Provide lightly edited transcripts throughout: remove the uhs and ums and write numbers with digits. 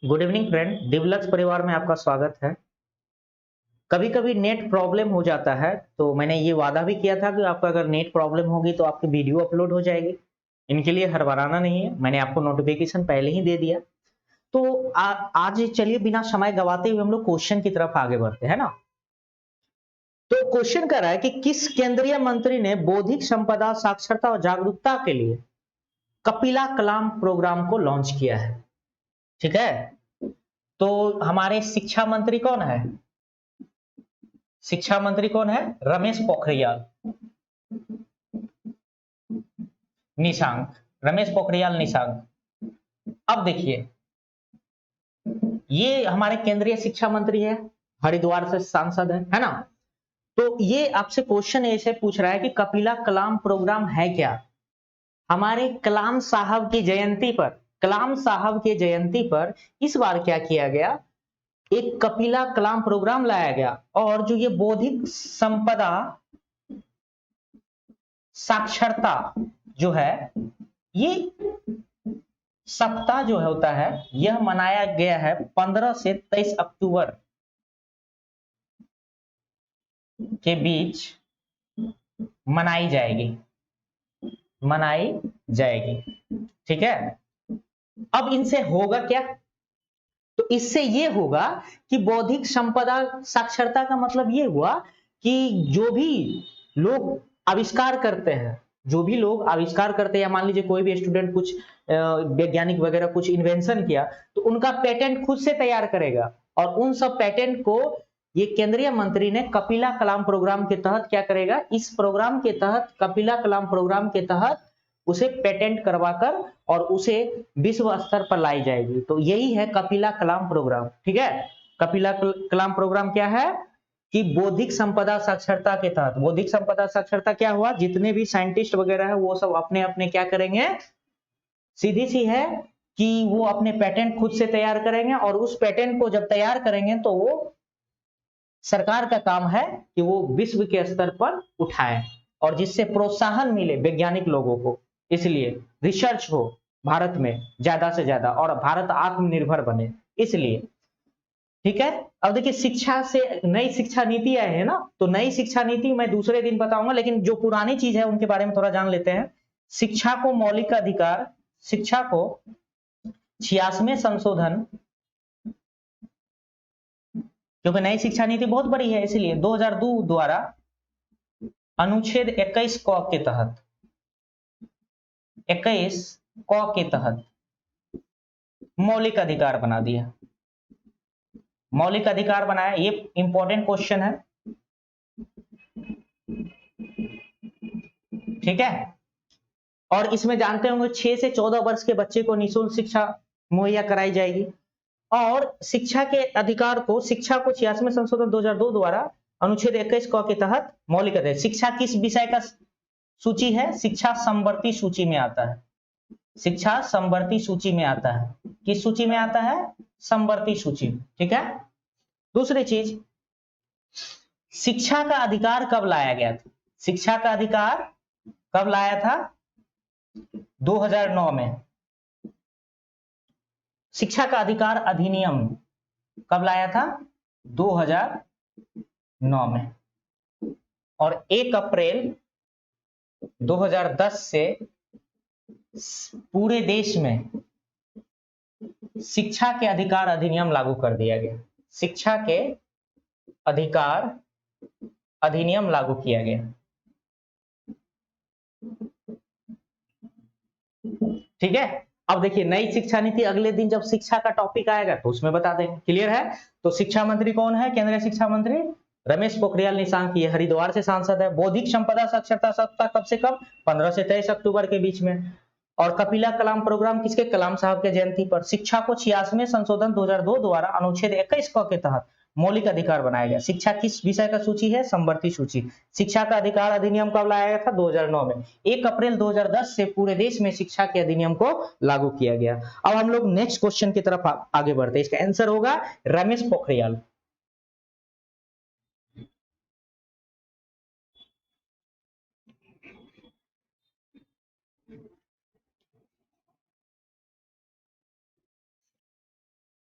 Good evening friend, दिवलक्स परिवार में आपका स्वागत है। कभी कभी नेट प्रॉब्लम हो जाता है, तो मैंने ये वादा भी किया था कि आपका अगर नेट प्रॉब्लम होगी तो आपकी वीडियो अपलोड हो जाएगी। इनके लिए हड़बड़ाना नहीं है, मैंने आपको नोटिफिकेशन पहले ही दे दिया। तो आज चलिए बिना समय गवाते हुए हम लोग क्वेश्चन की तरफ आगे बढ़ते हैं ना। तो क्वेश्चन कर रहा है कि किस केंद्रीय मंत्री ने बौद्धिक संपदा साक्षरता और जागरूकता के लिए कपिला कलाम प्रोग्राम को लॉन्च किया है। ठीक है, तो हमारे शिक्षा मंत्री कौन है? शिक्षा मंत्री कौन है? रमेश पोखरियाल निशंक। रमेश पोखरियाल निशंक। अब देखिए, ये हमारे केंद्रीय शिक्षा मंत्री है, हरिद्वार से सांसद है ना। तो ये आपसे क्वेश्चन ऐसे पूछ रहा है कि कपिला कलाम प्रोग्राम है क्या। हमारे कलाम साहब की जयंती पर, कलाम साहब की जयंती पर इस बार क्या किया गया, एक कपिला कलाम प्रोग्राम लाया गया। और जो ये बौद्धिक संपदा साक्षरता जो है, ये सप्ताह जो होता है, यह मनाया गया है 15 से 23 अक्टूबर के बीच मनाई जाएगी, मनाई जाएगी। ठीक है, अब इनसे होगा क्या? तो इससे ये होगा कि बौद्धिक संपदा साक्षरता का मतलब ये हुआ कि जो भी लोग आविष्कार करते हैं, जो भी लोग आविष्कार करते हैं, या मान लीजिए कोई भी स्टूडेंट कुछ वैज्ञानिक वगैरह कुछ इन्वेंशन किया, तो उनका पेटेंट खुद से तैयार करेगा। और उन सब पेटेंट को ये केंद्रीय मंत्री ने कपिला कलाम प्रोग्राम के तहत क्या करेगा, इस प्रोग्राम के तहत, कपिला कलाम प्रोग्राम के तहत उसे पेटेंट करवाकर और उसे विश्व स्तर पर लाई जाएगी। तो यही है कपिला कलाम प्रोग्राम। ठीक है, कपिला कलाम प्रोग्राम क्या है कि बौद्धिक संपदा साक्षरता के तहत, बौद्धिक संपदा साक्षरता क्या हुआ, जितने भी साइंटिस्ट वगैरह है वो सब अपने अपने क्या करेंगे, सीधी सी है कि वो अपने पेटेंट खुद से तैयार करेंगे। और उस पेटेंट को जब तैयार करेंगे तो वो सरकार का काम है कि वो विश्व के स्तर पर उठाए और जिससे प्रोत्साहन मिले वैज्ञानिक लोगों को, इसलिए रिसर्च हो भारत में ज्यादा से ज्यादा और भारत आत्मनिर्भर बने, इसलिए। ठीक है, अब देखिए शिक्षा से नई शिक्षा नीति आई है ना, तो नई शिक्षा नीति मैं दूसरे दिन बताऊंगा, लेकिन जो पुरानी चीज है उनके बारे में थोड़ा जान लेते हैं। शिक्षा को मौलिक अधिकार, शिक्षा को 86वें संशोधन, क्योंकि नई शिक्षा नीति बहुत बड़ी है इसलिए 2002 द्वारा अनुच्छेद 21 क के तहत, 21 क के तहत मौलिक अधिकार बना दिया। मौलिक अधिकार बनाया, ये इंपॉर्टेंट क्वेश्चन है। ठीक है, और इसमें जानते होंगे 6 से 14 वर्ष के बच्चे को निःशुल्क शिक्षा मुहैया कराई जाएगी। और शिक्षा के अधिकार को, शिक्षा को 86वें संशोधन 2002 द्वारा अनुच्छेद 21 क के तहत मौलिक अधिकार। शिक्षा किस विषय का सूची है? शिक्षा समवर्ती सूची में आता है। शिक्षा समवर्ती सूची में आता है। किस सूची में आता है? समवर्ती सूची। ठीक है, दूसरी चीज, शिक्षा का अधिकार कब लाया गया था? शिक्षा का अधिकार कब लाया था? 2009 में। शिक्षा का अधिकार अधिनियम कब लाया था? 2009 में। और 1 अप्रैल 2010 से पूरे देश में शिक्षा के अधिकार अधिनियम लागू कर दिया गया। शिक्षा के अधिकार अधिनियम लागू किया गया। ठीक है, अब देखिए नई शिक्षा नीति अगले दिन जब शिक्षा का टॉपिक आएगा तो उसमें बता देंगे। क्लियर है? तो शिक्षा मंत्री कौन है? केंद्रीय शिक्षा मंत्री रमेश पोखरियाल निशंक। ये हरिद्वार से सांसद है। बौद्धिक संपदा साक्षरता सप्ताह कब से कब? 15 से 23 अक्टूबर के बीच में। और कपिला कलाम प्रोग्राम किसके? कलाम साहब के जयंती पर। शिक्षा को 86वें संशोधन 2002 द्वारा अनुच्छेद 21 क के तहत मौलिक अधिकार बनाया गया। शिक्षा किस विषय का सूची है? समवर्ती सूची। शिक्षा का अधिकार अधिनियम कब लाया गया था? 2009 में। 1 अप्रैल 2010 से पूरे देश में शिक्षा के अधिनियम को लागू किया गया। अब हम लोग नेक्स्ट क्वेश्चन की तरफ आगे बढ़ते हैं। इसका आंसर होगा रमेश पोखरियाल।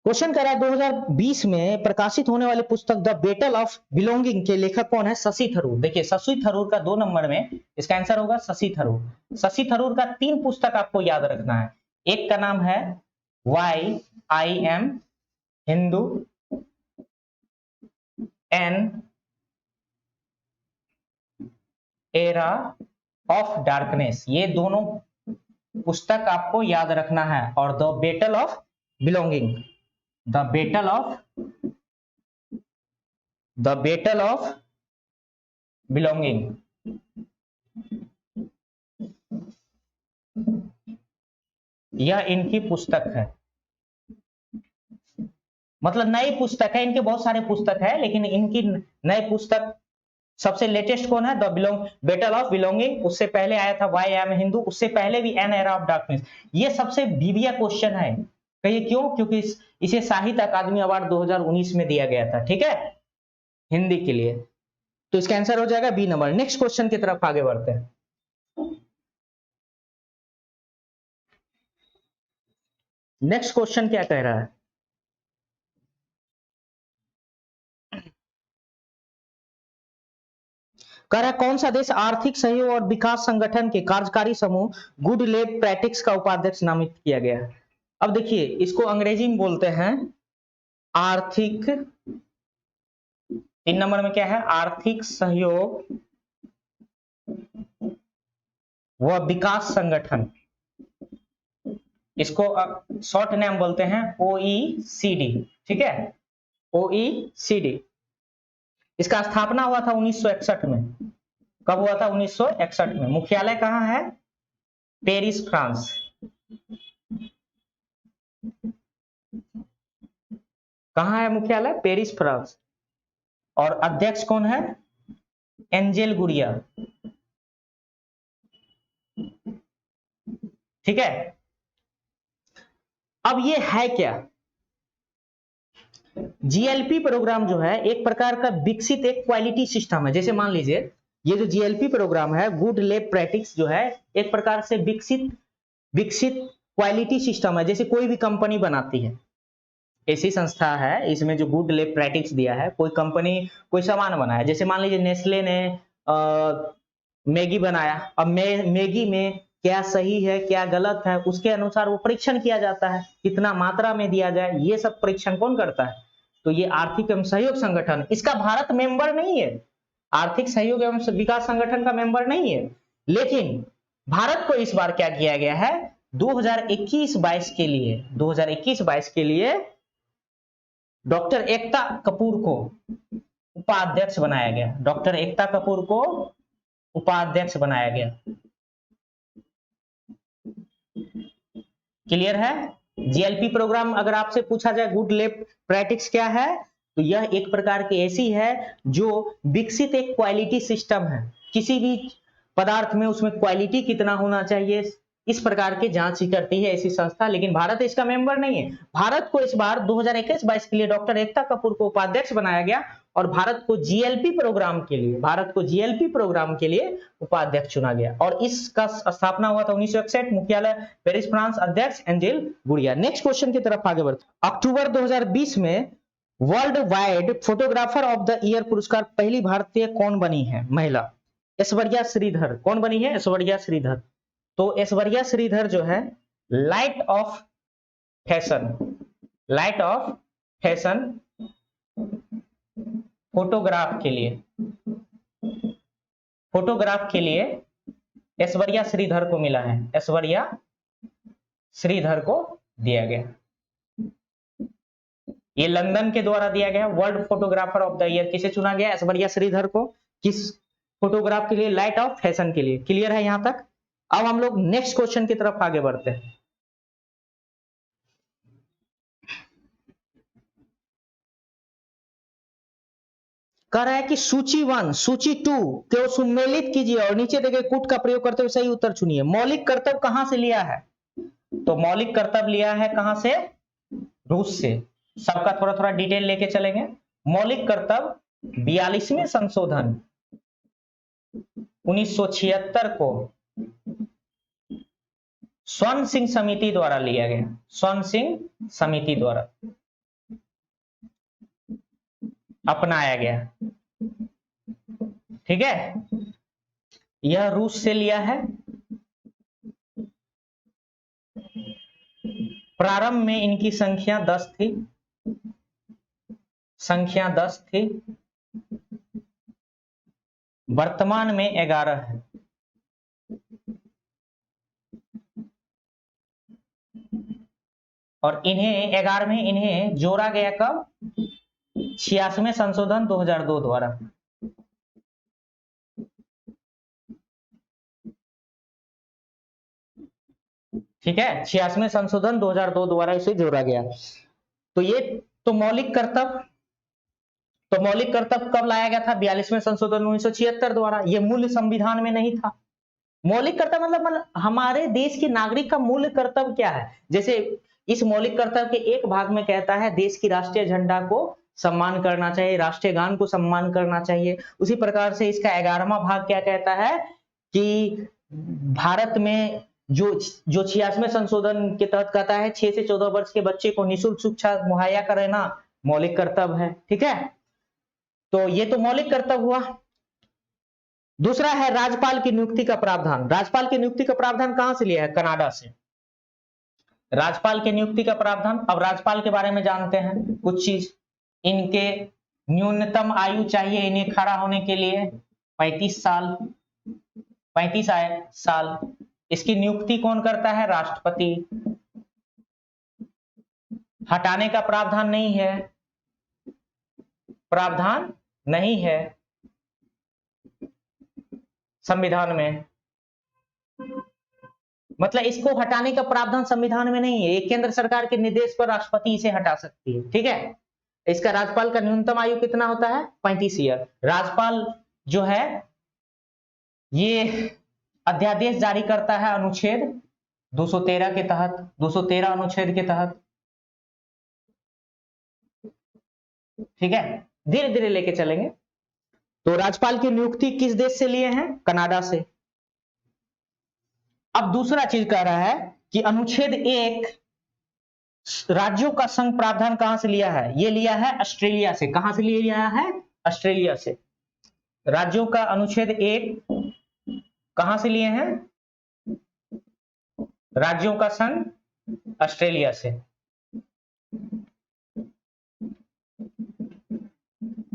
क्वेश्चन करा 2020 में प्रकाशित होने वाली पुस्तक द बैटल ऑफ बिलोंगिंग के लेखक कौन है? शशि थरूर। देखिए शशि थरूर का 2 नंबर में इसका आंसर होगा शशि थरूर। शशि थरूर का 3 पुस्तक आपको याद रखना है। एक का नाम है why I am Hindu an era of darkness, ये दोनों पुस्तक आपको याद रखना है। और the battle of belonging, the battle of belonging, यह इनकी पुस्तक है। मतलब नई पुस्तक है, इनके बहुत सारे पुस्तक है लेकिन इनकी नई पुस्तक सबसे लेटेस्ट कौन है? The battle of belonging. उससे पहले आया था वाई आई एम हिंदू, उससे पहले भी एन एरा ऑफ डार्कनेस। ये सबसे बीबिया क्वेश्चन है। कहिए क्यों? क्योंकि इसे साहित्य अकादमी अवार्ड 2019 में दिया गया था, ठीक है, हिंदी के लिए। तो इसका आंसर हो जाएगा बी नंबर। नेक्स्ट क्वेश्चन की तरफ आगे बढ़ते हैं। नेक्स्ट क्वेश्चन क्या कह रहा है? कह रहा है कौन सा देश आर्थिक सहयोग और विकास संगठन के कार्यकारी समूह गुड लेब प्रैक्टिस का उपाध्यक्ष नामित किया गया है? अब देखिए इसको अंग्रेजी में बोलते हैं आर्थिक, 3 नंबर में क्या है? आर्थिक सहयोग व विकास संगठन, इसको शॉर्ट नेम बोलते हैं OECD, ठीक है, OECD। इसका स्थापना हुआ था 1961 में। कब हुआ था? 1961 में। मुख्यालय कहां है? Paris, France. कहां है मुख्यालय? Paris, France. और अध्यक्ष कौन है? एंजेल गुड़िया, ठीक है। अब ये है क्या? जीएलपी प्रोग्राम जो है एक प्रकार का विकसित एक क्वालिटी सिस्टम है। जैसे मान लीजिए ये जो जीएलपी प्रोग्राम है गुड लैब प्रैक्टिस जो है एक प्रकार से विकसित क्वालिटी सिस्टम है। जैसे कोई भी कंपनी बनाती है, ऐसी संस्था है इसमें जो गुड लैब प्रैक्टिस दिया है, कोई कंपनी कोई सामान बनाया, जैसे मान लीजिए नेस्ले ने मैगी बनाया। अब मैगी में क्या सही है क्या गलत है उसके अनुसार वो परीक्षण किया जाता है, कितना मात्रा में दिया जाए, ये सब परीक्षण कौन करता है? तो ये आर्थिक एवं सहयोग संगठन, इसका भारत मेंबर नहीं है, आर्थिक सहयोग एवं विकास संगठन का मेंबर नहीं है। लेकिन भारत को इस बार क्या किया गया है? 2021-22 के लिए, 2021-22 के लिए डॉक्टर एकता कपूर को उपाध्यक्ष बनाया गया। डॉक्टर एकता कपूर को उपाध्यक्ष बनाया गया। क्लियर है? जीएलपी प्रोग्राम अगर आपसे पूछा जाए गुड लैब प्रैक्टिस क्या है, तो यह एक प्रकार की ऐसी है जो विकसित एक क्वालिटी सिस्टम है। किसी भी पदार्थ में उसमें क्वालिटी कितना होना चाहिए इस प्रकार की जांच करती है ऐसी संस्था। लेकिन भारत इसका मेंबर नहीं है। भारत को इस बार 2021-22 के लिए डॉक्टर एकता कपूर को उपाध्यक्ष बनाया गया और भारत को जीएलपी प्रोग्राम के लिए उपाध्यक्ष चुना गया। और इसका स्थापना हुआ था 1961, मुख्यालय पेरिस, फ्रांस, अध्यक्ष एंजेल गुड़िया। नेक्स्ट क्वेश्चन की तरफ आगे बढ़ते। अक्टूबर 2020 में world wide photographer of the year पुरस्कार पहली भारतीय कौन बनी है? महिला, ऐश्वर्या श्रीधर। कौन बनी है? ऐश्वर्या श्रीधर। तो ऐश्वर्या श्रीधर जो है लाइट ऑफ फैशन फोटोग्राफ के लिए ऐश्वर्या श्रीधर को मिला है। ऐश्वर्या श्रीधर को दिया गया। ये लंदन के द्वारा दिया गया world photographer of the year. किसे चुना गया? ऐश्वर्या श्रीधर को। किस फोटोग्राफ के लिए? लाइट ऑफ फैशन के लिए। क्लियर है यहां तक? अब हम लोग नेक्स्ट क्वेश्चन की तरफ आगे बढ़ते हैं। कह रहा है कि सूची 1 सूची 2 को सम्मिलित कीजिए और नीचे देखे कूट का प्रयोग करते हुए सही उत्तर चुनिए। मौलिक कर्तव्य कहां से लिया है? तो मौलिक कर्तव्य लिया है कहां से? रूस से। सबका थोड़ा थोड़ा डिटेल लेके चलेंगे। मौलिक कर्तव्य 42वें संशोधन 1976 को स्वर्ण सिंह समिति द्वारा लिया गया। स्वर्ण सिंह समिति द्वारा अपनाया गया। ठीक है, यह रूस से लिया है। प्रारंभ में इनकी संख्या 10 थी, संख्या 10 थी, वर्तमान में 11 है। और इन्हें 11वें इन्हें जोड़ा गया कब? 86वें संशोधन 2002 द्वारा। ठीक है, 86वें संशोधन 2002 द्वारा इसे जोड़ा गया। तो ये तो मौलिक कर्तव्य, तो मौलिक कर्तव्य कब लाया गया था? 42वें संशोधन 1976 द्वारा। ये मूल संविधान में नहीं था। मौलिक कर्तव्य मतलब हमारे देश के नागरिक का मूल कर्तव्य क्या है? जैसे इस मौलिक कर्तव्य के एक भाग में कहता है देश की राष्ट्रीय झंडा को सम्मान करना चाहिए, राष्ट्रीय गान को सम्मान करना चाहिए। उसी प्रकार से इसका 11वां भाग क्या कहता है कि भारत में जो 86वें संशोधन के तहत कहता है 6 से 14 वर्ष के बच्चे को निःशुल्क शिक्षा मुहैया कराना मौलिक कर्तव्य है। ठीक है, तो ये तो मौलिक कर्तव्य हुआ। दूसरा है राज्यपाल की नियुक्ति का प्रावधान। राज्यपाल की नियुक्ति का प्रावधान कहां से लिया है? कनाडा से। राज्यपाल की नियुक्ति का प्रावधान। अब राज्यपाल के बारे में जानते हैं कुछ चीज। इनके न्यूनतम आयु चाहिए इन्हें खड़ा होने के लिए 35 साल, 35 साल। इसकी नियुक्ति कौन करता है? राष्ट्रपति। हटाने का प्रावधान नहीं है, प्रावधान नहीं है संविधान में, मतलब इसको हटाने का प्रावधान संविधान में नहीं है। केंद्र सरकार के निर्देश पर राष्ट्रपति इसे हटा सकती है। ठीक है, इसका राज्यपाल का न्यूनतम आयु कितना होता है? 35 ईयर। राज्यपाल जो है ये अध्यादेश जारी करता है अनुच्छेद 213 के तहत, 213 अनुच्छेद के तहत। ठीक है, धीरे धीरे लेके चलेंगे। तो राज्यपाल की नियुक्ति किस देश से लिए हैं? कनाडा से। अब दूसरा चीज कह रहा है कि अनुच्छेद 1 राज्यों का संघ प्रावधान कहां से लिया है? ये लिया है ऑस्ट्रेलिया से। कहां से लिया है? ऑस्ट्रेलिया से। राज्यों का अनुच्छेद 1 कहां से लिए हैं? राज्यों का संघ ऑस्ट्रेलिया से।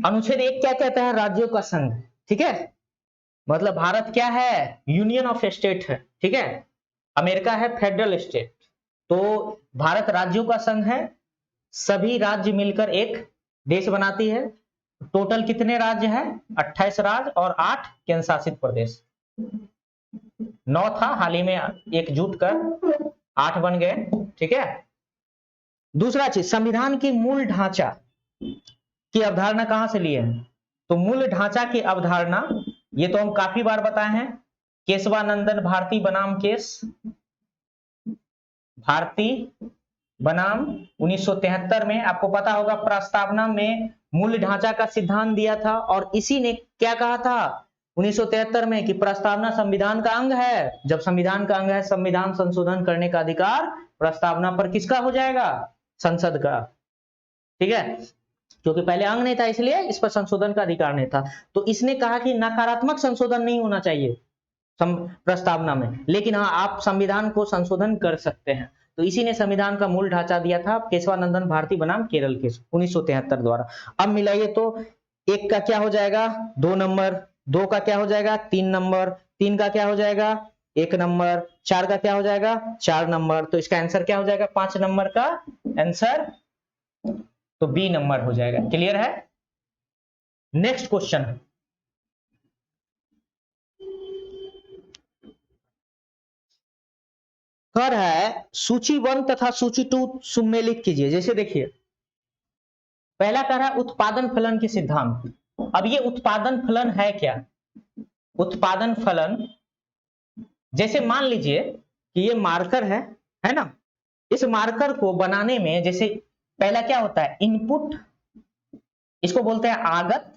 अनुच्छेद 1 क्या कहता है? राज्यों का संघ। ठीक है, मतलब भारत क्या है? यूनियन ऑफ स्टेट है। ठीक है, अमेरिका है फेडरल स्टेट। तो भारत राज्यों का संघ है, सभी राज्य मिलकर एक देश बनाती है। टोटल कितने राज्य हैं? 28 राज्य और 8 केंद्र शासित प्रदेश। 9 था, हाल ही में एकजुट कर 8 बन गए। ठीक है, दूसरा चीज संविधान की मूल ढांचा की अवधारणा कहां से लिए हैं? तो मूल ढांचा की अवधारणा ये तो हम काफी बार बताए हैं, केशवानंदन भारती बनाम केस भारती बनाम 1973 में। आपको पता होगा प्रस्तावना में मूल ढांचा का सिद्धांत दिया था और इसी ने क्या कहा था 1973 में कि प्रस्तावना संविधान का अंग है। जब संविधान का अंग है, संविधान संशोधन करने का अधिकार प्रस्तावना पर किसका हो जाएगा? संसद का। ठीक है, क्योंकि पहले अंग नहीं था इसलिए इस पर संशोधन का अधिकार नहीं था। तो इसने कहा कि नकारात्मक संशोधन नहीं होना चाहिए प्रस्तावना में, लेकिन हाँ आप संविधान को संशोधन कर सकते हैं। तो इसी ने संविधान का मूल ढांचा दिया था केशवानंदन भारती बनाम केरल केस 1973 द्वारा। अब मिलाइए तो 1 का क्या हो जाएगा? 2 नंबर, 2 का क्या हो जाएगा? 3 नंबर, 3 का क्या हो जाएगा? 1 नंबर, 4 का क्या हो जाएगा? 4 नंबर। तो इसका आंसर क्या हो जाएगा? 5 नंबर का आंसर तो बी नंबर हो जाएगा। क्लियर है? नेक्स्ट क्वेश्चन कर है सूची 1 तथा सूची 2 सुमेलित कीजिए। जैसे देखिए पहला कर रहा है उत्पादन फलन के सिद्धांत। अब ये उत्पादन फलन है क्या? उत्पादन फलन जैसे मान लीजिए कि ये मार्कर है ना, इस मार्कर को बनाने में जैसे पहला क्या होता है? इनपुट, इसको बोलते हैं आगत,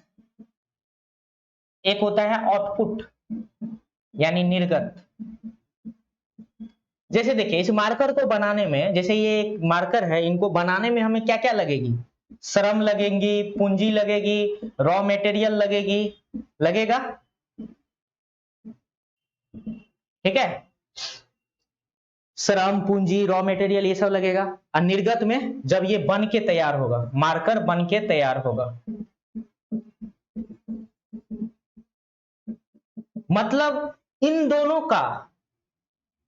एक होता है आउटपुट यानी निर्गत। जैसे देखिए इस मार्कर को बनाने में, जैसे ये एक मार्कर है, इनको बनाने में हमें क्या क्या लगेगी? श्रम लगेंगी, पूंजी लगेगी, रॉ मटेरियल लगेगी, लगेगा, ठीक है, श्रम पूंजी रॉ मटेरियल ये सब लगेगा। और निर्गत में जब ये बन के तैयार होगा, मार्कर बन के तैयार होगा, मतलब इन दोनों का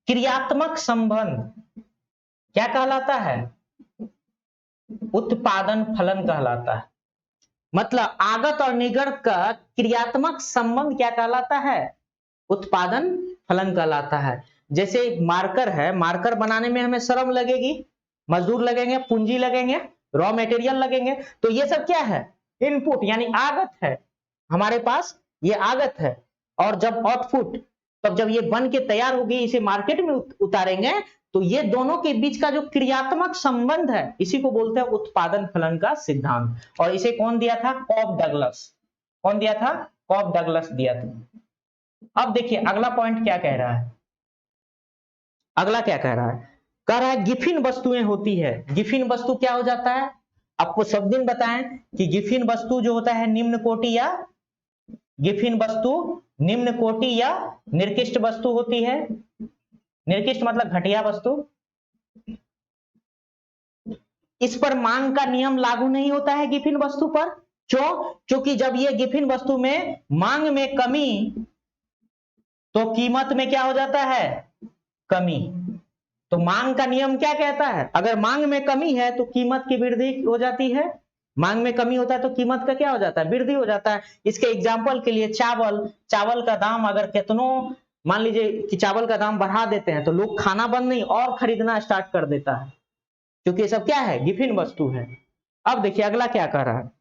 क्रियात्मक संबंध क्या कहलाता है? उत्पादन फलन कहलाता है। मतलब आगत और निर्गत का क्रियात्मक संबंध क्या कहलाता है? उत्पादन फलन कहलाता है। जैसे मार्कर है, मार्कर बनाने में हमें श्रम लगेगी, मजदूर लगेंगे, पूंजी लगेंगे, रॉ मटेरियल लगेंगे, तो ये सब क्या है? इनपुट यानी आगत है, हमारे पास ये आगत है। और जब आउटपुट, तब जब ये बन के तैयार होगी, इसे मार्केट में उतारेंगे, तो ये दोनों के बीच का जो क्रियात्मक संबंध है, इसी को बोलते हैं उत्पादन फलन का सिद्धांत। और इसे कौन दिया था? Cobb Douglas. कौन दिया था? कॉब डगलस दिया था। अब देखिए अगला पॉइंट क्या कह रहा है, अगला क्या कह रहा है? कह रहा है गिफिन वस्तुएं होती है। गिफिन वस्तु क्या हो जाता है? आपको सब दिन बताएं कि गिफिन वस्तु जो होता है निम्न कोटि या गिफिन वस्तु निम्न कोटि या निर्कृष्ट वस्तु होती है। निर्कृष्ट मतलब घटिया वस्तु। इस पर मांग का नियम लागू नहीं होता है गिफिन वस्तु पर। क्यों? क्योंकि जब ये गिफिन वस्तु में मांग में कमी, तो कीमत में क्या हो जाता है? कमी। तो मांग का नियम क्या कहता है? अगर मांग में कमी है तो कीमत की वृद्धि हो जाती है। मांग में कमी होता है तो कीमत का क्या हो जाता है? वृद्धि हो जाता है। इसके एग्जाम्पल के लिए चावल का दाम अगर कितनों, मान लीजिए कि चावल का दाम बढ़ा देते हैं, तो लोग खाना बंद नहीं और खरीदना स्टार्ट कर देता है, क्योंकि ये सब क्या है? गिफिन वस्तु है। अब देखिए अगला क्या कह रहा है?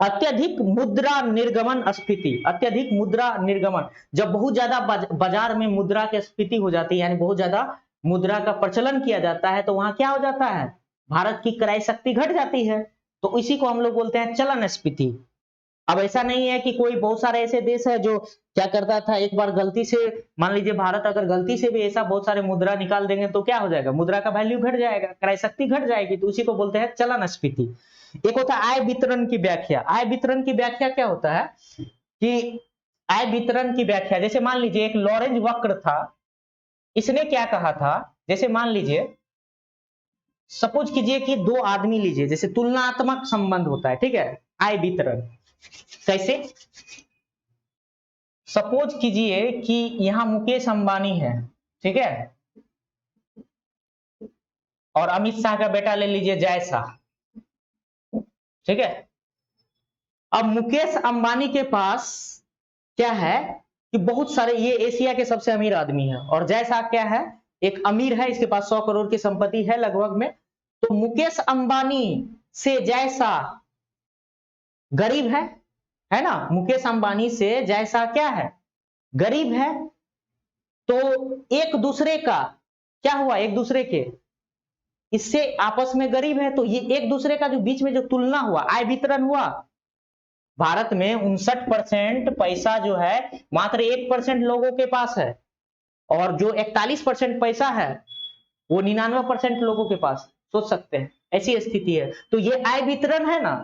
अत्यधिक मुद्रा निर्गमन स्फीति। अत्यधिक मुद्रा निर्गमन, जब बहुत ज्यादा बाजार में मुद्रा की स्फीति हो जाती है, यानी बहुत ज्यादा मुद्रा का प्रचलन किया जाता है, तो वहां क्या हो जाता है? भारत की क्रय शक्ति घट जाती है। तो इसी को हम लोग बोलते हैं चलन स्फीति। अब ऐसा नहीं है कि कोई, बहुत सारे ऐसे देश है जो क्या करता था, एक बार गलती से, मान लीजिए भारत अगर गलती से भी ऐसा बहुत सारे मुद्रा निकाल देंगे तो क्या हो जाएगा? मुद्रा का वैल्यू घट जाएगा, क्रय शक्ति घट जाएगी, तो उसी को बोलते हैं चलन स्फीति। एक होता है आय वितरण की व्याख्या। आय वितरण की व्याख्या क्या होता है कि आय वितरण की व्याख्या, जैसे मान लीजिए एक लॉरेंज वक्र था, इसने क्या कहा था, जैसे मान लीजिए सपोज कीजिए कि दो आदमी लीजिए, जैसे तुलनात्मक संबंध होता है, ठीक है, आय वितरण। कैसे? सपोज कीजिए कि यहां मुकेश अंबानी है, ठीक है, और अमित शाह का बेटा ले लीजिए जय शाह, ठीक है। अब मुकेश अंबानी के पास क्या है कि बहुत सारे, ये एशिया के सबसे अमीर आदमी है, और जय शाह क्या है? एक अमीर है, इसके पास 100 करोड़ की संपत्ति है लगभग में। तो मुकेश अंबानी से जय शाह गरीब है ना? मुकेश अंबानी से जय शाह क्या है? गरीब है। तो एक दूसरे का क्या हुआ? एक दूसरे के, इससे आपस में गरीब है, तो ये एक दूसरे का जो बीच में जो तुलना हुआ, आय वितरण हुआ। भारत में 59% पैसा जो है मात्र 1% लोगों के पास है, और जो 41% पैसा है वो 99% लोगों के पास। सोच सकते हैं ऐसी स्थिति है। तो ये आय वितरण है ना,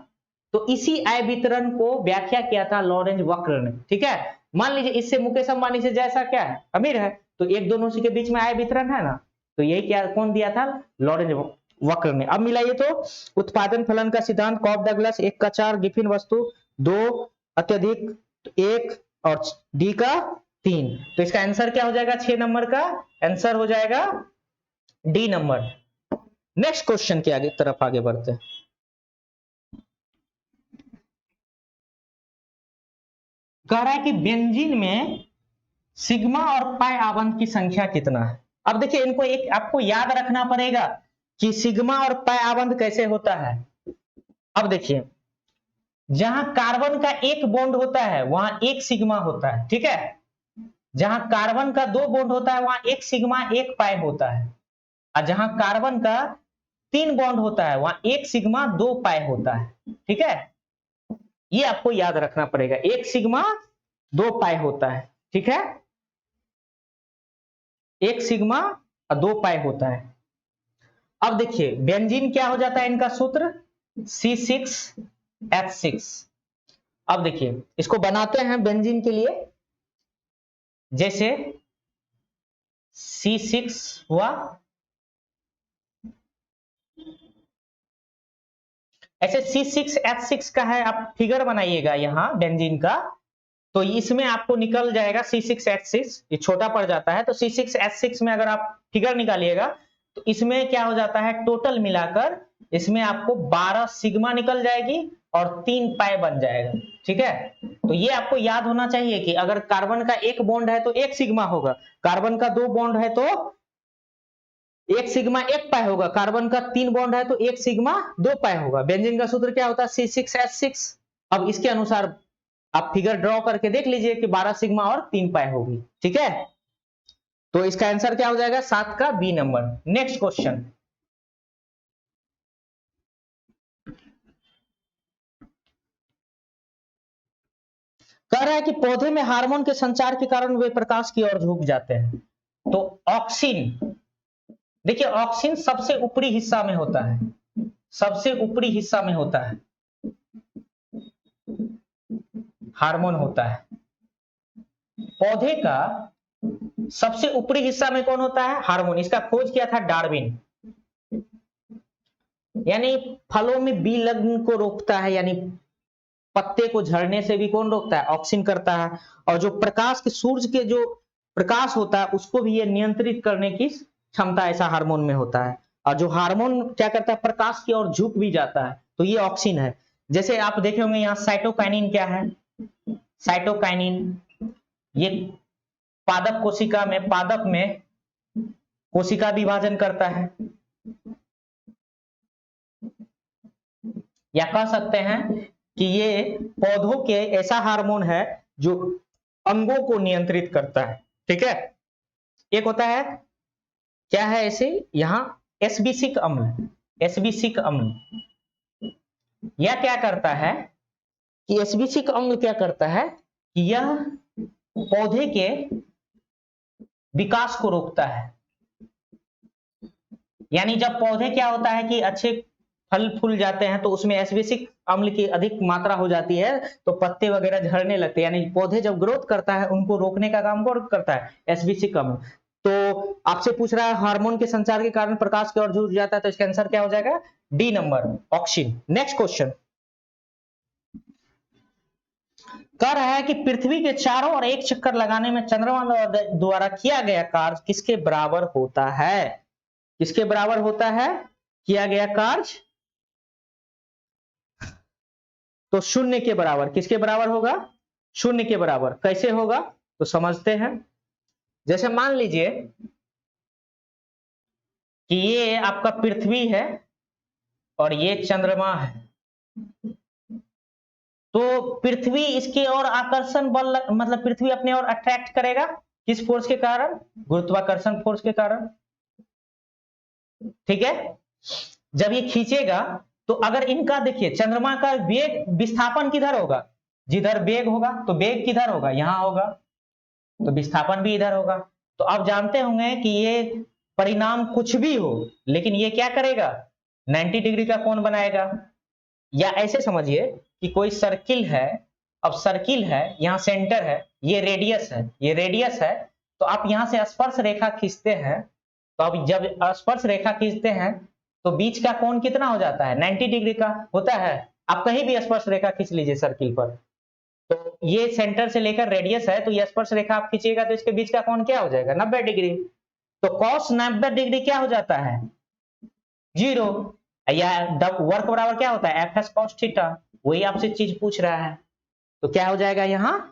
तो इसी आय वितरण को व्याख्या किया था लॉरेंज वक्र ने, ठीक है। मान लीजिए इससे मुकेश अंबानी से जैसा क्या है? अमीर है, तो एक दोनों के बीच में आय वितरण है ना, तो यही क्या, कौन दिया था? लॉरेंज वक्र ने। अब मिलाइए तो उत्पादन फलन का सिद्धांत, कॉब डगलस, 1 का 4, गिफिन वस्तु 2, अत्यधिक 1, और डी का 3। तो इसका आंसर क्या हो जाएगा? 6 नंबर का आंसर हो जाएगा डी नंबर। नेक्स्ट क्वेश्चन के आगे तरफ आगे बढ़ते हैं। कह रहा है कि बेंजीन में सिग्मा और पाई आवंत की संख्या कितना है? अब देखिए इनको एक आपको याद रखना पड़ेगा कि सिग्मा और पाई आवंत कैसे होता है। अब देखिए, जहां कार्बन का एक बॉन्ड होता है वहां एक सिग्मा होता है, ठीक है। जहां कार्बन का 2 बॉन्ड होता है वहां एक सिग्मा 1 पाई होता है, और जहां कार्बन का 3 बॉन्ड होता है वहां एक सिग्मा 2 पाई होता है, ठीक है। ये आपको याद रखना पड़ेगा, 1 सिग्मा 2 पाई होता है, ठीक है। 1 सिग्मा और 2 पाई होता है। अब देखिए बेंजीन क्या हो जाता है इनका सूत्र, C6H6। अब देखिए इसको बनाते हैं बेंजीन के लिए, जैसे C6 हुआ, ऐसे C6H6 का है, आप फिगर बनाइएगा यहां बेंजीन का, तो इसमें आपको निकल जाएगा C6H6, ये छोटा पड़ जाता है, तो C6H6 में अगर आप फिगर निकालिएगा तो इसमें क्या हो जाता है, टोटल मिलाकर इसमें आपको 12 सिग्मा निकल जाएगी और 3 पाई बन जाएगा। ठीक है, तो ये आपको याद होना चाहिए कि अगर कार्बन का एक बॉन्ड है तो 1 सिग्मा होगा, कार्बन का 2 बॉन्ड है तो 1 सिग्मा 1 पाई होगा, कार्बन का 3 बॉन्ड है तो 1 सिग्मा 2 पाई होगा। बेंजीन का सूत्र क्या होता है, C6H6। अब इसके अनुसार आप फिगर ड्रॉ करके देख लीजिए कि 12 सिग्मा और 3 पाई होगी। ठीक है, तो इसका आंसर क्या हो जाएगा, 7 का बी नंबर। नेक्स्ट क्वेश्चन, कह रहा है कि पौधे में हार्मोन के संचार के कारण वे प्रकाश की ओर झुक जाते हैं। तो ऑक्सिन, देखिए ऑक्सिन सबसे ऊपरी हिस्सा में होता है, सबसे ऊपरी हिस्सा में होता है हार्मोन होता है। पौधे का सबसे ऊपरी हिस्सा में कौन होता है, हार्मोन। इसका खोज किया था डार्विन। यानी फलों में बी लगन को रोकता है, यानी पत्ते को झड़ने से भी कौन रोकता है, ऑक्सिन करता है। और जो प्रकाश के, सूरज के जो प्रकाश होता है उसको भी ये नियंत्रित करने की क्षमता ऐसा हार्मोन में होता है। और जो हार्मोन क्या करता है, प्रकाश की ओर झुक भी जाता है, तो ये ऑक्सिन है। जैसे आप देखे होंगे यहाँ साइटोकाइनिन क्या है, साइटोकाइनिन ये पादप कोशिका में, पादप में कोशिका विभाजन करता है, या कह सकते हैं कि ये पौधों के ऐसा हार्मोन है जो अंगों को नियंत्रित करता है। ठीक है, एक होता है क्या है ऐसे, यहां एस्बिसिक अम्ल, एस्बिसिक अम्ल यह क्या करता है कि एस्बिसिक अम्ल क्या करता है कि यह पौधे के विकास को रोकता है। यानी जब पौधे क्या होता है कि अच्छे फल फूल जाते हैं तो उसमें एस्बिसिक अम्ल की अधिक मात्रा हो जाती है, तो पत्ते वगैरह झड़ने लगते हैं। यानी पौधे जब ग्रोथ करता है उनको रोकने का काम कौन करता है, एस्बिसिक अम्ल। तो आपसे पूछ रहा है हार्मोन के संचार के कारण प्रकाश की ओर झुक जाता है, तो इसका आंसर क्या हो जाएगा, D number, auxin. Next question, कह रहा है कि पृथ्वी के चारों ओर एक चक्कर लगाने में चंद्रमा द्वारा किया गया कार्य किसके बराबर होता है, किसके बराबर होता है किया गया कार्य, तो शून्य के बराबर। किसके बराबर होगा, शून्य के बराबर। कैसे होगा तो समझते हैं। जैसे मान लीजिए कि ये आपका पृथ्वी है और ये चंद्रमा है, तो पृथ्वी इसकी ओर आकर्षण बल, मतलब पृथ्वी अपने ओर अट्रैक्ट करेगा, किस फोर्स के कारण, गुरुत्वाकर्षण फोर्स के कारण। ठीक है, जब ये खींचेगा तो अगर इनका देखिए चंद्रमा का वेग, विस्थापन किधर होगा, जिधर वेग होगा तो वेग किधर होगा, यहां होगा, तो विस्थापन भी इधर होगा। तो आप जानते होंगे कि ये परिणाम कुछ भी हो लेकिन ये क्या करेगा, 90 डिग्री का कोण बनाएगा। या ऐसे समझिए कि कोई सर्किल है, अब सर्किल है, यहाँ सेंटर है, ये रेडियस है, ये रेडियस है, तो आप यहां से स्पर्श रेखा खींचते हैं, तो अब जब स्पर्श रेखा खींचते हैं तो बीच का कोण कितना हो जाता है, 90 डिग्री का होता है। आप कहीं भी स्पर्श रेखा खींच लीजिए सर्किल पर, तो ये सेंटर से लेकर रेडियस है, तो ये स्पर्श रेखा आप खींचिएगा तो इसके बीच का कोण क्या हो जाएगा, 90 डिग्री। तो cos 90 डिग्री क्या हो जाता है, 0। या वर्क बराबर क्या होता है, एफ एस कॉस थीटा, वही आपसे चीज पूछ रहा है। तो क्या हो जाएगा यहाँ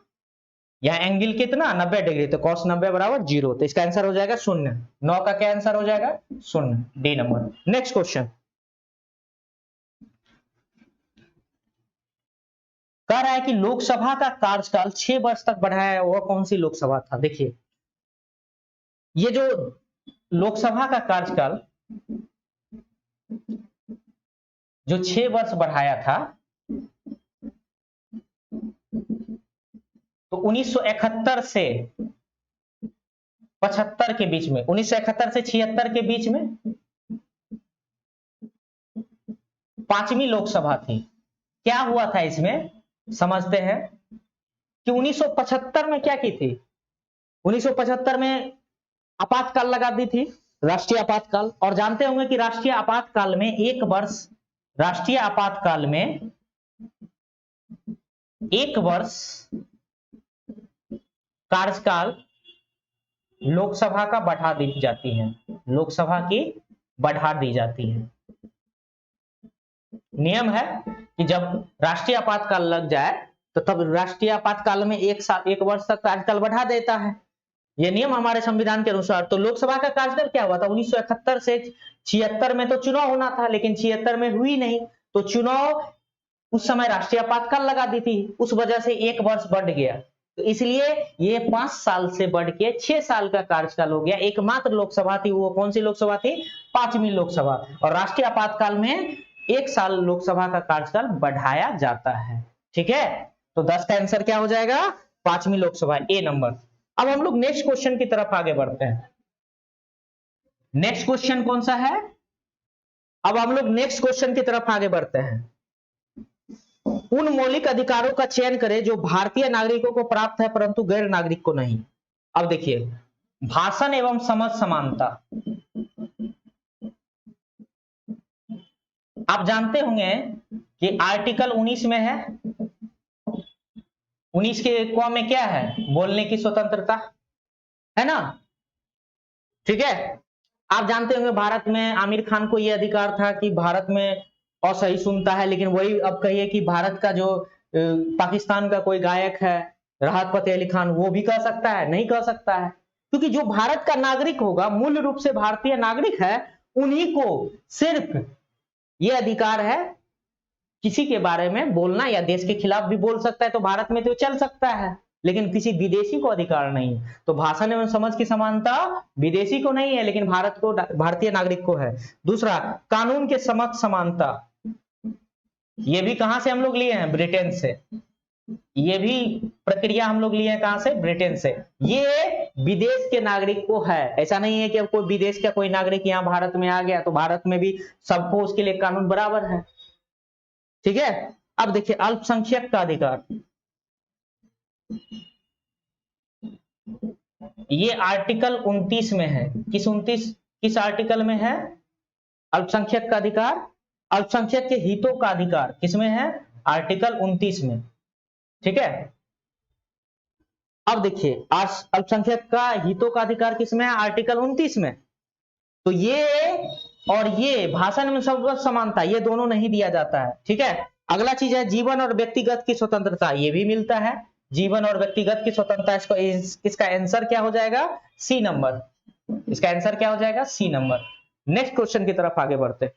एंगल कितना, 90 डिग्री, तो cos 90 बराबर 0, तो इसका आंसर हो जाएगा 0। 9 का क्या आंसर हो जाएगा, 0, डी नंबर। नेक्स्ट क्वेश्चन, कह रहा है कि लोकसभा का कार्यकाल 6 वर्ष तक बढ़ाया है, वह कौन सी लोकसभा था। देखिए ये जो लोकसभा का कार्यकाल जो 6 वर्ष बढ़ाया था, तो 1971 से 75 के बीच में, 1971 से 76 के बीच में 5वीं लोकसभा थी। क्या हुआ था इसमें समझते हैं कि 1975 में क्या की थी, 1975 में आपातकाल लगा दी थी, राष्ट्रीय आपातकाल। और जानते होंगे कि राष्ट्रीय आपातकाल में एक वर्ष, राष्ट्रीय आपातकाल में एक वर्ष कार्यकाल लोकसभा का बढ़ा दी जाती है, लोकसभा की बढ़ा दी जाती है। नियम है कि जब राष्ट्रीय आपातकाल लग जाए तो तब राष्ट्रीय आपातकाल में एक वर्ष तक कार्यकाल बढ़ा देता है, यह नियम हमारे संविधान के अनुसार। तो लोकसभा का कार्यकाल क्या हुआ था, 1971 से 76 में तो चुनाव होना था, लेकिन 76 में हुई नहीं, तो चुनाव उस समय राष्ट्रीय आपातकाल लगा दी थी, उस वजह से एक वर्ष बढ़ गया। तो इसलिए ये 5 साल से बढ़ के 6 साल का कार्यकाल हो गया। एकमात्र लोकसभा थी, वो कौन सी लोकसभा थी, 5वीं लोकसभा। और राष्ट्रीय आपातकाल में 1 साल लोकसभा का कार्यकाल बढ़ाया जाता है। ठीक है, तो 10 का आंसर क्या हो जाएगा, 5वीं लोकसभा, ए नंबर। अब हम लोग नेक्स्ट क्वेश्चन की तरफ आगे बढ़ते हैं। नेक्स्ट क्वेश्चन कौन सा है, अब हम लोग नेक्स्ट क्वेश्चन की तरफ आगे बढ़ते हैं। उन मौलिक अधिकारों का चयन करें जो भारतीय नागरिकों को प्राप्त है परंतु गैर नागरिक को नहीं। अब देखिए, भाषण एवं समझ समानता, आप जानते होंगे कि आर्टिकल 19 में है, 19 के क में क्या है, बोलने की स्वतंत्रता है ना। ठीक है, आप जानते होंगे भारत में आमिर खान को यह अधिकार था कि भारत में असही सुनता है, लेकिन वही अब कहिए कि भारत का जो पाकिस्तान का कोई गायक है राहत फतेह अली खान, वो भी कह सकता है, नहीं कह सकता है, क्योंकि जो भारत का नागरिक होगा, मूल रूप से भारतीय नागरिक है, उन्हीं को सिर्फ यह अधिकार है किसी के बारे में बोलना, या देश के खिलाफ भी बोल सकता है, तो भारत में तो चल सकता है, लेकिन किसी विदेशी को अधिकार नहीं। तो भाषण एवं समझ की समानता विदेशी को नहीं है, लेकिन भारत को, भारतीय नागरिक को है। दूसरा, कानून के समक्ष समानता, ये भी कहां से हम लोग लिए हैं, ब्रिटेन से। ये भी प्रक्रिया हम लोग लिए हैं कहां से, ब्रिटेन से। ये विदेश के नागरिक को है, ऐसा नहीं है कि अब कोई विदेश का कोई नागरिक यहां भारत में आ गया तो भारत में भी सबको उसके लिए कानून बराबर है। ठीक है, अब देखिए अल्पसंख्यक का अधिकार, ये आर्टिकल 29 में है। किस आर्टिकल में है, अल्पसंख्यक का अधिकार, अल्पसंख्यक के हितों का अधिकार किसमें है, आर्टिकल 29 में। ठीक है, अब देखिए अल्पसंख्यक का हितों का अधिकार किसमें है, आर्टिकल 29 में। तो ये और ये भाषण में सर्वोच्च समानता, ये दोनों नहीं दिया जाता है। ठीक है, अगला चीज है जीवन और व्यक्तिगत की स्वतंत्रता, ये भी मिलता है, जीवन और व्यक्तिगत की स्वतंत्रता। इसका आंसर क्या हो जाएगा, सी नंबर। इसका आंसर क्या हो जाएगा, सी नंबर। नेक्स्ट क्वेश्चन की तरफ आगे बढ़ते।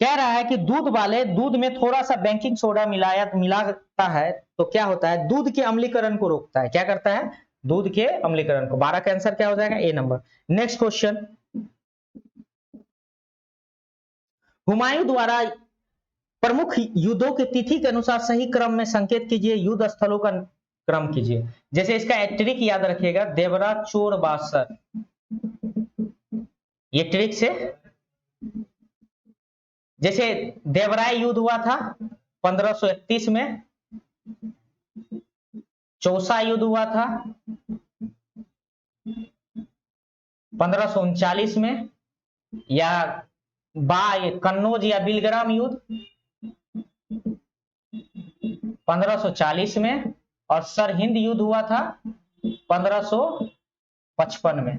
कह रहा है कि दूध वाले दूध में थोड़ा सा बेकिंग सोडा मिलाता है तो क्या होता है, दूध के अम्लीकरण को रोकता है। क्या करता है, दूध के अम्लीकरण को। 12 का आंसर क्या हो जाएगा, ए नंबर। नेक्स्ट क्वेश्चन, हुमायूं द्वारा प्रमुख युद्धों की तिथि के अनुसार सही क्रम में संकेत कीजिए, युद्ध स्थलों का क्रम कीजिए। जैसे इसका ट्रिक याद रखिएगा, देवरा चोर बासर, ये ट्रिक से, जैसे देवराय युद्ध हुआ था 1531 में, चौसा युद्ध हुआ था 1539 में, या कन्नौज या बिलग्राम युद्ध 1540 में, और सरहिंद युद्ध हुआ था 1555 में।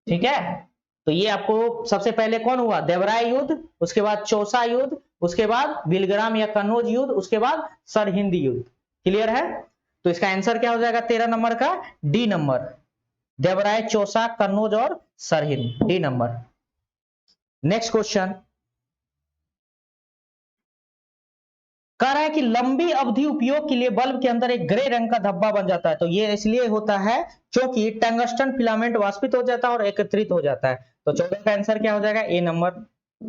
ठीक है, तो ये आपको सबसे पहले कौन हुआ, देवराय युद्ध, उसके बाद चौसा युद्ध, उसके बाद बिलग्राम या कन्नौज युद्ध, उसके बाद सरहिंद युद्ध। क्लियर है, तो इसका आंसर क्या हो जाएगा 13 नंबर का, डी नंबर। देवराय, चौसा, कन्नौज और Sirhind, D number. Next question कह रहा है कि लंबी अवधि उपयोग के लिए बल्ब के अंदर एक ग्रे रंग का धब्बा बन जाता है, तो ये इसलिए होता है क्योंकि टंगस्टन फिलामेंट वाष्पित हो जाता है और एकत्रित हो जाता है। तो 14 का आंसर क्या हो जाएगा, ए नंबर,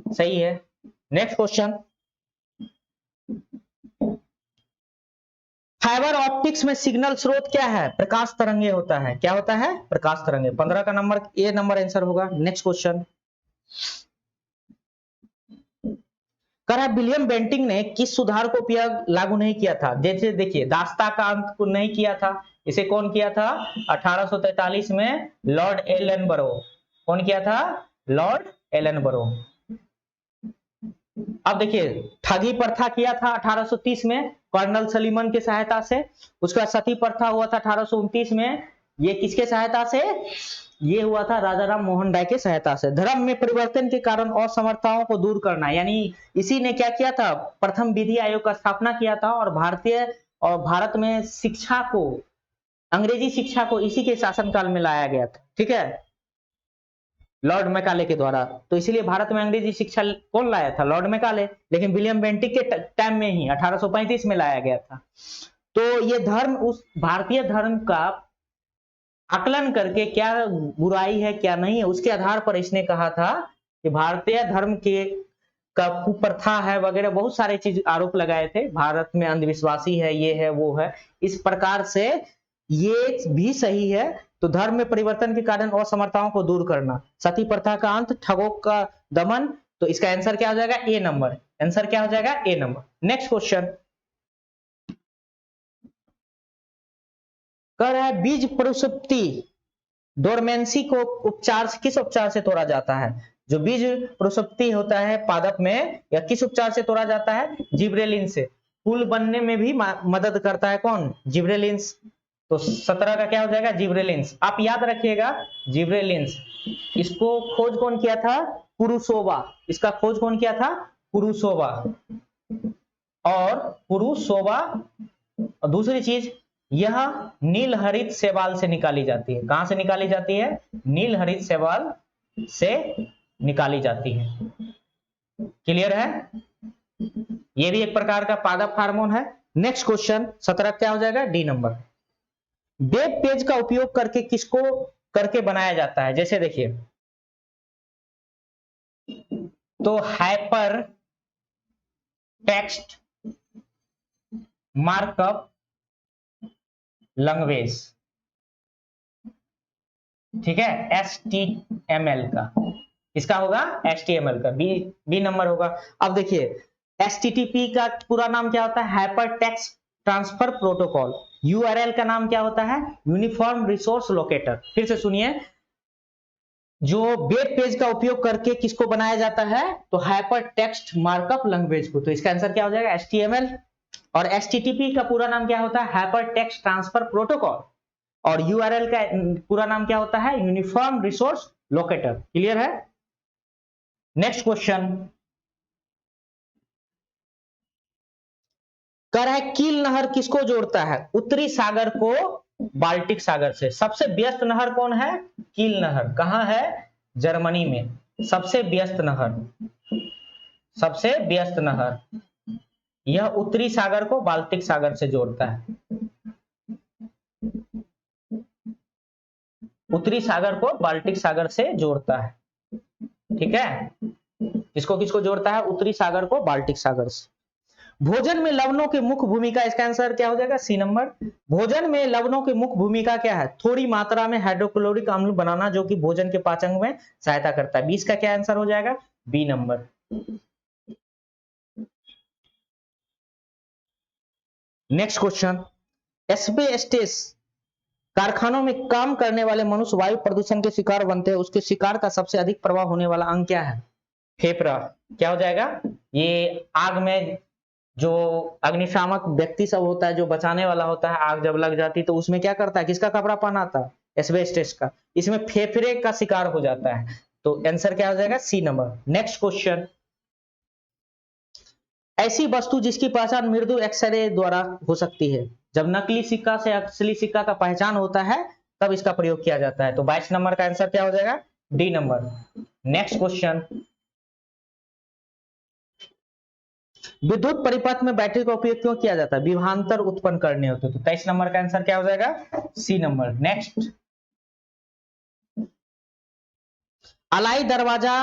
सही है। नेक्स्ट क्वेश्चन, फाइबर ऑप्टिक्स में सिग्नल स्रोत क्या है? प्रकाश तरंगे होता है। क्या होता है? प्रकाश तरंगे। 15 का नंबर ए नंबर आंसर होगा। नेक्स्ट क्वेश्चन कर है विलियम बेंटिंग ने किस सुधार को उपयोग लागू नहीं किया था? जैसे देखिए दास्ता का अंत को नहीं किया था, इसे कौन किया था? 1843 में लॉर्ड एलन बरो। कौन किया था? लॉर्ड एलन बरो। अब देखिए ठगी प्रथा किया था 1830 में कर्नल सलीमन की सहायता से। उसके बाद सती प्रथा हुआ था 1829 में, ये किसके सहायता से? ये हुआ था राजा राम मोहन राय के सहायता से। धर्म में परिवर्तन के कारण असमर्थताओं को दूर करना, यानी इसी ने क्या किया था? प्रथम विधि आयोग का स्थापना किया था और भारत में शिक्षा को, अंग्रेजी शिक्षा को इसी के शासनकाल में लाया गया था। ठीक है, लॉर्ड मैकाले के द्वारा। तो इसीलिए भारत में अंग्रेजी शिक्षा कौन लाया था? Lord Macaulay. लेकिन विलियम बेंटिक के टाइम में ही 1835 में लाया गया था। तो ये धर्म, उस भारतीय धर्म का आकलन करके क्या बुराई है क्या नहीं है उसके आधार पर इसने कहा था कि भारतीय धर्म के का कुप्रथा है वगैरह, बहुत सारे चीज आरोप लगाए थे। भारत में अंधविश्वासी है, ये है वो है। इस प्रकार से ये भी सही है। तो धर्म में परिवर्तन के कारण असमर्थताओं को दूर करना, सती प्रथा का अंत, ठगों का दमन। तो इसका आंसर क्या हो जाएगा? ए नंबर। आंसर क्या हो जाएगा? ए नंबर। नेक्स्ट क्वेश्चन कह रहा है बीज प्रसुप्ति डोरमेंसी को उपचार से, किस उपचार से तोड़ा जाता है? जो बीज प्रसुप्ति होता है पादप में, या किस उपचार से तोड़ा जाता है? जिब्रेलिन से। फूल बनने में भी मदद करता है कौन? जिब्रेलिन्स। तो 17 का क्या हो जाएगा? जिब्रेलिन्स। आप याद रखिएगा जिब्रेलिन्स, इसको खोज कौन किया था? कुरुसोवा। इसका खोज कौन किया था? कुरुसोवा। और कुरुसोवा, और दूसरी चीज, यह नील हरित शैवाल से निकाली जाती है। कहां से निकाली जाती है? नील हरित शैवाल से निकाली जाती है। क्लियर है? यह भी एक प्रकार का पादप हार्मोन है। नेक्स्ट क्वेश्चन 17 क्या हो जाएगा? D number. वेब पेज का उपयोग करके किसको करके बनाया जाता है? जैसे देखिए, तो हाइपर टेक्स्ट मार्कअप लैंग्वेज, ठीक है, HTML का। इसका होगा HTML का, बी नंबर होगा। अब देखिए HTTP का पूरा नाम क्या होता है? Hyper text transfer protocol. URL का नाम क्या होता है? Uniform resource locator. फिर से सुनिए, जो वेब पेज का उपयोग करके किसको बनाया जाता है? तो हाइपर टेक्स्ट मार्कअप लैंग्वेज को। तो इसका आंसर क्या हो जाएगा? HTML। और HTTP का पूरा नाम क्या होता है? Hyper text transfer protocol. और URL का पूरा नाम क्या होता है? Uniform resource locator. क्लियर है? नेक्स्ट क्वेश्चन कह रहा है कील नहर किसको जोड़ता है? उत्तरी सागर को बाल्टिक सागर से। सबसे व्यस्त नहर कौन है? कील नहर। कहां है? जर्मनी में। सबसे व्यस्त नहर, सबसे व्यस्त नहर, यह उत्तरी सागर को बाल्टिक सागर से जोड़ता है। उत्तरी सागर को बाल्टिक सागर से जोड़ता है। ठीक है, किसको किसको जोड़ता है? उत्तरी सागर को बाल्टिक सागर से। भोजन में लवणों की मुख्य भूमिका, इसका आंसर क्या हो जाएगा? C number. भोजन में लवणों की मुख्य भूमिका क्या है? थोड़ी मात्रा में हाइड्रोक्लोरिक अम्ल बनाना, जो कि भोजन के पाचन में सहायता करता है। 20 का क्या आंसर हो जाएगा? B number. Next question, asbestos कारखानों में काम करने वाले मनुष्य वायु प्रदूषण के शिकार बनते हैं। उसके शिकार का सबसे अधिक प्रभाव होने वाला अंग क्या है? फेफड़ा। क्या हो जाएगा? ये आग में जो अग्निशामक व्यक्ति सब होता है, जो बचाने वाला होता है, आग जब लग जाती तो उसमें क्या करता है? किसका कपड़ा पहनाता है? एस्बेस्टस का। इसमें फेफड़े का शिकार हो जाता है। तो आंसर क्या हो जाएगा? C number. नेक्स्ट क्वेश्चन, ऐसी वस्तु जिसकी पहचान मृदु एक्सरे द्वारा हो सकती है। जब नकली सिक्का से असली सिक्का का पहचान होता है तब इसका प्रयोग किया जाता है। तो 22 नंबर का आंसर क्या हो जाएगा? D number. नेक्स्ट क्वेश्चन, विद्युत परिपथ में बैटरी का उपयोग क्यों किया जाता है? विभवांतर उत्पन्न करने होते। तो 23 नंबर का आंसर क्या हो जाएगा? C number. नेक्स्ट, अलाई दरवाजा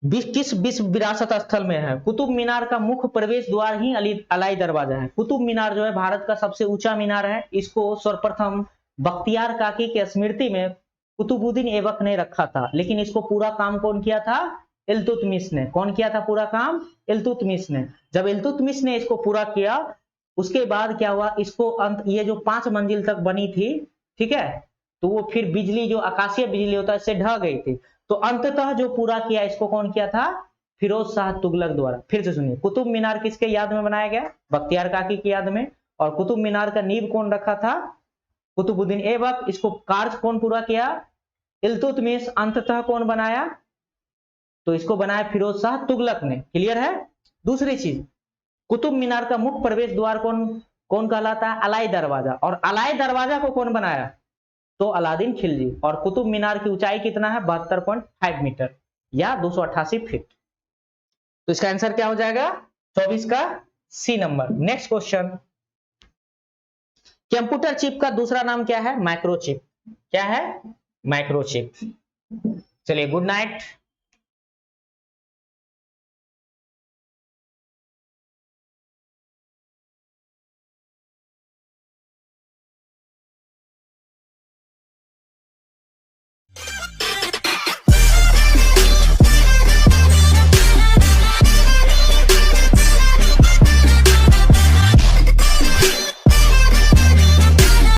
किस विश्व विरासत स्थल में है? कुतुब मीनार का मुख्य प्रवेश द्वार ही अलाई दरवाजा है। कुतुब मीनार जो है भारत का सबसे ऊंचा मीनार है। इसको सर्वप्रथम बख्तियार काकी के स्मृति में कुतुबुद्दीन ऐबक ने रखा था, लेकिन इसको पूरा काम कौन किया था? इल्तुतमिश ने। कौन किया था पूरा काम? इल्तुतमिश ने। जब इल्तुतमिश ने इसको पूरा किया, उसके बाद क्या हुआ, इसको अंत ये जो 5 मंजिल तक बनी थी, ठीक है, तो वो फिर बिजली जो आकाशीय बिजली होता है इससे ढह गई थी। तो अंततः जो पूरा किया इसको कौन किया था? फिरोज शाह तुगलक द्वारा। फिर से सुनिए, कुतुब मीनार किसके याद में बनाया गया? बख्तियार काकी की याद में। और कुतुब मीनार का नींव कौन रखा था? कुतुबुद्दीन ऐबक। इसको कार्य कौन पूरा किया? इल्तुतमिश। अंततः कौन बनाया? तो इसको बनाया फिरोज शाह तुगलक ने। क्लियर है? दूसरी चीज, कुतुब मीनार का मुख्य प्रवेश द्वार कौन कौन कहलाता है? अलाई दरवाजा। और अलाई दरवाजा को कौन बनाया? तो अलादीन खिलजी। और कुतुब मीनार की ऊंचाई कितना है? 72.5 मीटर या 288 फीट। तो इसका आंसर क्या हो जाएगा? 24 का C number. Next question, computer chip का दूसरा नाम क्या है? माइक्रोचिप। क्या है? माइक्रोचिप। चलिए, गुड नाइट।